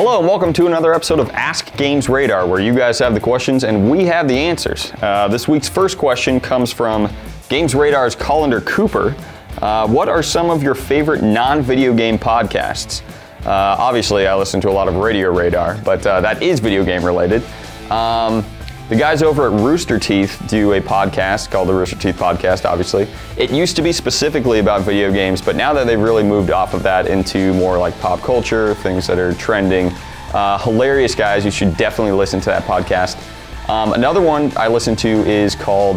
Hello and welcome to another episode of Ask GamesRadar, where you guys have the questions and we have the answers. This week's first question comes from GamesRadar's CollanderCooper. What are some of your favorite non-video game podcasts? Obviously, I listen to a lot of Radio Radar, but that is video game related. The guys over at Rooster Teeth do a podcast called the Rooster Teeth Podcast, obviously. It used to be specifically about video games, but now that they've really moved off of that into more like pop culture, things that are trending. Hilarious guys, you should definitely listen to that podcast. Another one I listen to is called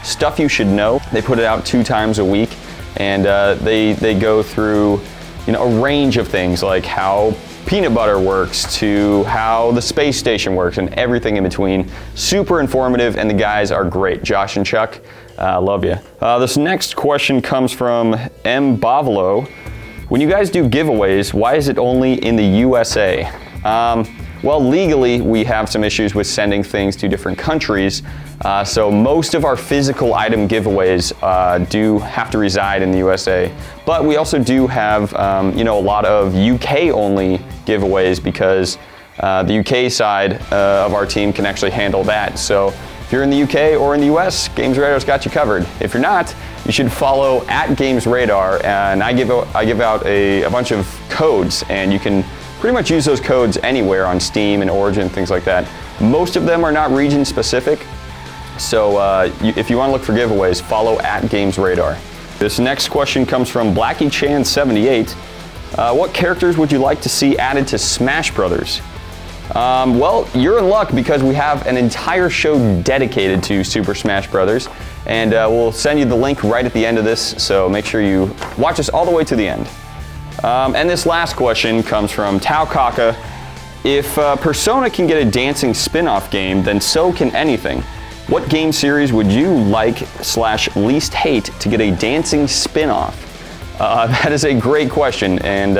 Stuff You Should Know. They put it out 2 times a week, and they go through a range of things like how peanut butter works to how the space station works and everything in between. Super informative, and the guys are great. Josh and Chuck, love you. This next question comes from mbavalo. When you guys do giveaways, why is it only in the USA? Well, legally, we have some issues with sending things to different countries, so most of our physical item giveaways do have to reside in the USA. But we also do have, a lot of UK-only giveaways because the UK side of our team can actually handle that. So if you're in the UK or in the US, GamesRadar's got you covered. If you're not, you should follow at GamesRadar, and I give out a bunch of codes, and you can pretty much use those codes anywhere on Steam and Origin, things like that. Most of them are not region specific, so if you want to look for giveaways, follow at GamesRadar. This next question comes from BlackieChan78. What characters would you like to see added to Smash Brothers? Well, you're in luck because we have an entire show dedicated to Super Smash Brothers, and we'll send you the link right at the end of this, so make sure you watch us all the way to the end. And this last question comes from taokaka. If Persona can get a dancing spin-off game, then so can anything. What game series would you like/least hate to get a dancing spin-off? That is a great question, and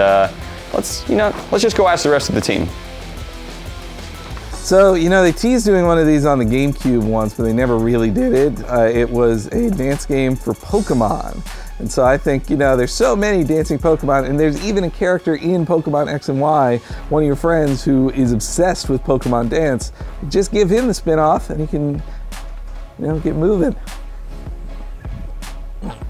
let's just go ask the rest of the team. So, they teased doing one of these on the GameCube once, but they never really did it. It was a dance game for Pokemon. And so I think, there's so many dancing Pokemon, and there's even a character in Pokemon X and Y, one of your friends who is obsessed with Pokemon Dance. Just give him the spin-off, and he can, get moving.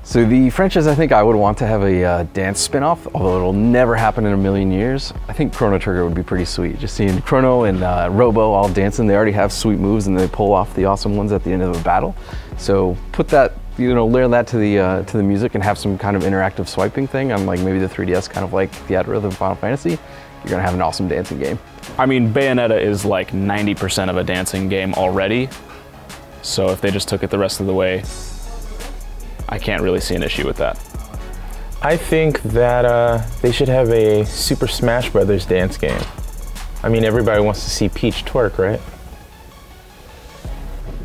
So the franchise I think I would want to have a dance spin-off, although it'll never happen in a million years. I think Chrono Trigger would be pretty sweet. Just seeing Chrono and Robo all dancing. They already have sweet moves, and they pull off the awesome ones at the end of a battle. So put that, layer that to the music and have some kind of interactive swiping thing on like maybe the 3DS, kind of like Theater of the Final Fantasy. You're gonna have an awesome dancing game. I mean, Bayonetta is like 90% of a dancing game already. So if they just took it the rest of the way, I can't really see an issue with that. I think that they should have a Super Smash Brothers dance game. I mean, everybody wants to see Peach twerk, right?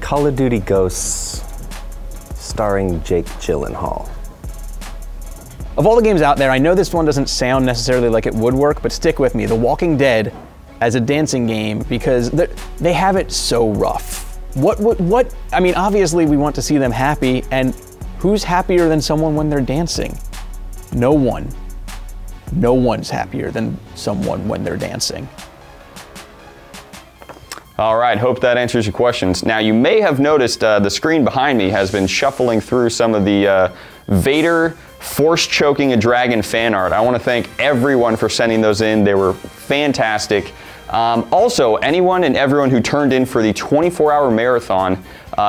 Call of Duty Ghosts, starring Jake Gyllenhaal. Of all the games out there, I know this one doesn't sound necessarily like it would work, but stick with me. The Walking Dead as a dancing game, because they have it so rough. I mean, obviously we want to see them happy, and who's happier than someone when they're dancing? No one. No one's happier than someone when they're dancing. All right, hope that answers your questions. Now, you may have noticed the screen behind me has been shuffling through some of the Vader force choking a dragon fan art. I want to thank everyone for sending those in. They were fantastic. Also, anyone and everyone who turned in for the 24-hour marathon,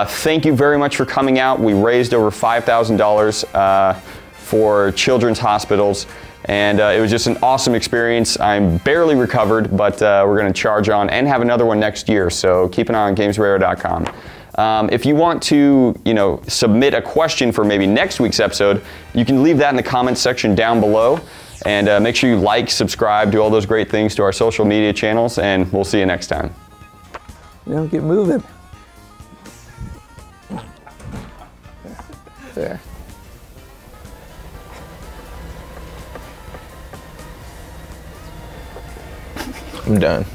thank you very much for coming out. We raised over $5,000 for children's hospitals, and it was just an awesome experience. I'm barely recovered, but we're going to charge on and have another one next year, so keep an eye on GamesRadar.com. If you want to, submit a question for maybe next week's episode, you can leave that in the comments section down below. And make sure you like, subscribe, do all those great things to our social media channels, and we'll see you next time. Get moving. There. I'm done.